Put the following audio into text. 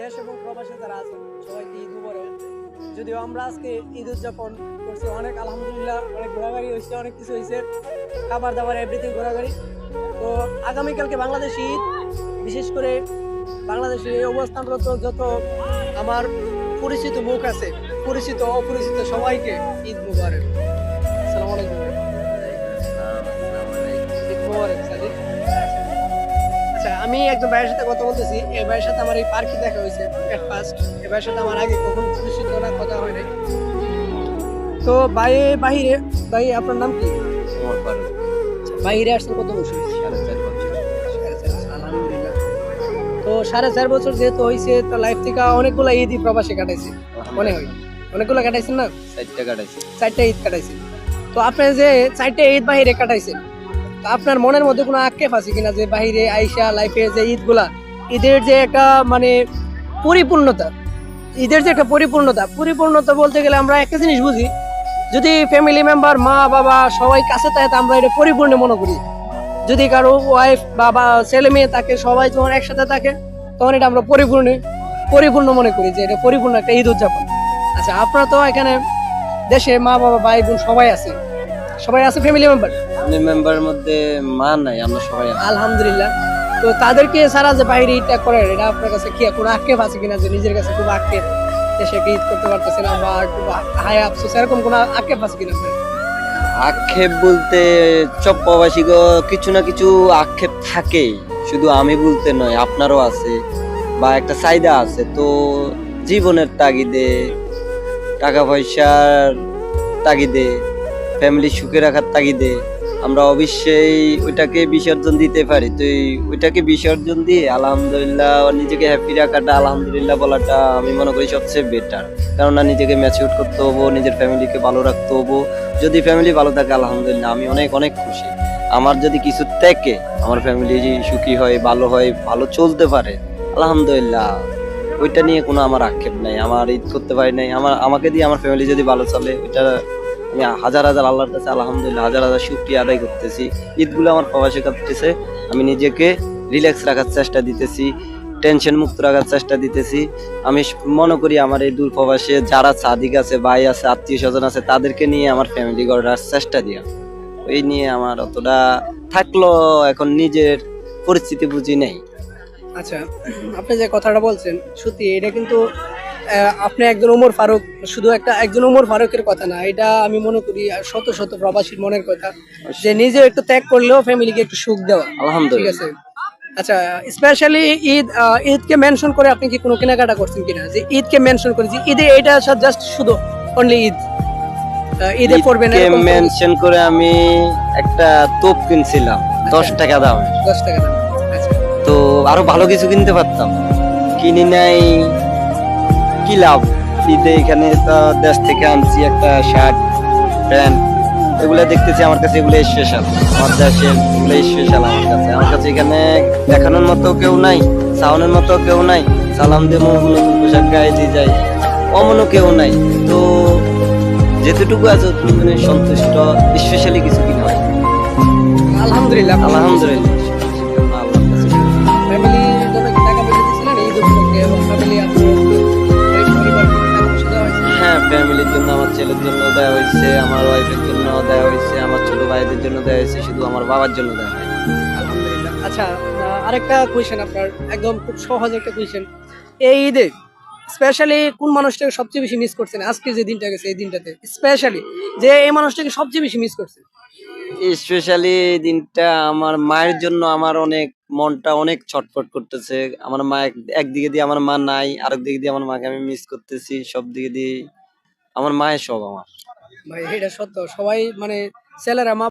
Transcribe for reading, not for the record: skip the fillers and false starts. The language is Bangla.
দেশ এবং প্রবাসে যারা আছেন সবাইকে ঈদ মুবারক। যদিও আমরা আজকে ঈদ উদযাপন করছি অনেক, আলহামদুলিল্লাহ অনেক ঘোরাঘুরি হয়েছে, অনেক কিছু হয়েছে, খাবার দাবার এভরিথিং ঘোরাঘুরি। তো আগামীকালকে বাংলাদেশ ঈদ, বিশেষ করে বাংলাদেশে এই অবস্থানরত যত আমার পরিচিত মুখ আছে, পরিচিত অপরিচিত সবাইকে ঈদ মুবারক। আসসালামু আলাইকুম। ঈদ মুবারক সাদিক। আচ্ছা, আমি একজন ভাইয়ের সাথে কথা বলতেছি। এই ভাইয়ের সাথে আমার এই পার্কে দেখা হয়েছে এট ফার্স্ট। এই ভাইয়ের সাথে আমার আগে কখনো পরিচিত না, কথা হয় নাই। তো বাহিরে ভাই, আপনার নাম কি? আচ্ছা, বাহিরে আসছেন কত বছর? 4.5 বছর। আলহামদুলিল্লাহ। তো 4.5 বছর যেহেতু হয়েছে, তো লাইফ থেকে অনেকগুলো ঈদই প্রবাসে কাটাইছে মনে হয়। অনেকগুলো কাটাইছেন না? 4টা ঈদ কাটাইছেন। তো আপনি যে 4টা ঈদ বাহিরে কাটাইছেন, তো আপনার মনের মধ্যে কোনো আক্ষেপ আছে কিনা যে বাহিরে আইসা লাইফে যে ঈদগুলা, ঈদের যে একটা মানে পরিপূর্ণতা, ঈদের যে একটা পরিপূর্ণতা বলতে গেলে আমরা একটা জিনিস বুঝি, যদি ফ্যামিলি মেম্বার মা বাবা সবাই কাছে থাকে আমরা এটা পরিপূর্ণ মনে করি। যদি কারো ওয়াইফ বাবা ছেলে মেয়ে থাকে, সবাই যখন একসাথে থাকে, তখন এটা আমরা পরিপূর্ণ মনে করি যে এটা পরিপূর্ণ একটা ঈদ উদযাপন। আচ্ছা, আপনারা তো এখানে দেশে মা বাবা ভাই বোন সবাই আছে ফ্যামিলি মেম্বারের মধ্যে মা নাই, আমরা সবাই আছি। আলহামদুলিল্লাহ। তো তাদেরকে সারা যে বাইরে ঈদটা করেন, এটা আপনার কাছে কি কোনো আক্ষেপ আছে কিনা যে নিজের কাছে খুব আক্ষেপ দেশে ঈদ করতে পারতেছে না, বা খুব হায় আফসোস, এরকম কোনো আক্ষেপ আছে কিনা আপনার? আক্ষেপ বলতে সব প্রবাসী কিছু না কিছু আক্ষেপ থাকে, শুধু আমি বলতে নয়, আপনারও আছে বা একটা চাহিদা আছে। তো জীবনের তাগিদে, টাকা পয়সার তাগিদে, ফ্যামিলি সুখে রাখার তাগিদে আমরা অবশ্যই ওইটাকে বিসর্জন দিতে পারি। তো ওইটাকে বিসর্জন দিয়ে আলহামদুলিল্লাহ নিজেকে হ্যাপি রাখাটা, আলহামদুলিল্লাহ বলাটা আমি মনে করি সবচেয়ে বেটার। কেননা নিজেকে ম্যাচিউর করতে হবো, নিজের ফ্যামিলিকে ভালো রাখতে হবো। যদি ফ্যামিলি ভালো থাকে আলহামদুলিল্লাহ আমি অনেক অনেক খুশি। আমার যদি কিছু থেকে আমার ফ্যামিলি সুখী হয়, ভালো হয়, ভালো চলতে পারে, আলহামদুলিল্লাহ ওইটা নিয়ে কোনো আমার আক্ষেপ নাই। আমার ঈদ করতে পারি নাই, আমাকে দিয়ে আমার ফ্যামিলি যদি ভালো চলে, ওইটা আমি হাজার হাজার আল্লাহর কাছে আলহামদুলিল্লাহ হাজার হাজার শুকরিয়া আদায় করতেছি। ঈদগুলো আমার প্রবাসে কাটতেছে, আমি নিজেকে রিল্যাক্স রাখার চেষ্টা দিতেছি, টেনশন মুক্ত রাখার চেষ্টা দিতেছি। আমি মনে করি আমার এই দূর প্রবাসে যারা সাদিক আছে, ভাই আছে, আত্মীয় স্বজন আছে, তাদেরকে নিয়ে আমার ফ্যামিলি গড়ার চেষ্টা দিয়া, এই নিয়ে আমার অতটা থাকলো এখন নিজের পরিস্থিতি বুঝি নেই। আচ্ছা, আপনি যে কথাটা বলছেন সত্যি, এটা কিন্তু আপনি একজন ওমর ফারুক, শুধু একজন ওমর ফারুকের কথা না, এটা আমি মনে করি শত শত প্রবাসীর মনের কথা, যে নিজে একটু ত্যাগ করলেও ফ্যামিলিকে একটু সুখ দেওয়া। আলহামদুলিল্লাহ। ঠিক আছে। আচ্ছা, স্পেশালি ঈদকে মেনশন করে আপনি কি কোনো কেনাকাটা করছেন কিনা, যে ঈদকে মেনশন করে যে ঈদে এটা জাস্ট শুধু অনলি ঈদে পড়বেন মেনশন করে আমি একটা তোপ কিনছিলাম 10 টাকা দামে। 10 টাকা দাম। আচ্ছা, তো আরো ভালো কিছু কিনতে পারতাম, কিনি নাই, কি লাভ। ঈদে এখানে তো দেশ থেকে আনছি একটা শার্ট প্যান্ট, এগুলো দেখতেছি আমার কাছে এগুলো স্পেশাল, আমার দেশের এগুলো স্পেশাল আমার কাছে এখানে দেখানোর মতো কেউ নাই, সাউনের মতো কেউ নাই, সালাম দিয়ে নতুন পোশাক গায়ে দিয়ে যায় অমনও কেউ নাই। তো যেতটুকু আছে ততটুকু সন্তুষ্ট, স্পেশালি কিছু কিনা হয় আলহামদুলিল্লাহ। আলহামদুলিল্লাহ। ফ্যামিলির জন্য কি টাকা পয়সা দিয়েছিলেন ঈদ উপলক্ষে, এবং ফ্যামিলি আপনার পরিবারকে টাকা পয়সা দেওয়া হয়েছে? হ্যাঁ, ফ্যামিলির জন্য, আমার ছেলের জন্য দেওয়া হয়েছে, আমার ওয়াইফের জন্য দেওয়া হয়েছে, আমার ছোট ভাইদের জন্য দেওয়া হয়েছে, শুধু আমার বাবার জন্য দেওয়া হয়নি। আলহামদুলিল্লাহ। আচ্ছা, আরেকটা কোয়েশ্চেন আপনার, একদম খুব সহজ একটা কোয়েশ্চেন। এই ঈদে স্পেশালি কোন মানুষটাকে সবচেয়ে বেশি মিস করছেন? আজকে যে দিনটা গেছে এই দিনটাতে স্পেশালি যে এই মানুষটাকে সবচেয়ে বেশি মিস করছেন? স্পেশালি দিনটা আমার মায়ের জন্য আমার অনেক মনটা অনেক ছটফট করতেছে। আমার মা একদিকে দিয়ে আমার মা নাই, আরেক দিকে দিয়ে আমার মাকে আমি মিস করতেছি। সব দিকে দিয়ে আমার মায়ের সব আমার। ভাই, এটা সত্য, সবাই মানে ছেলেরা মা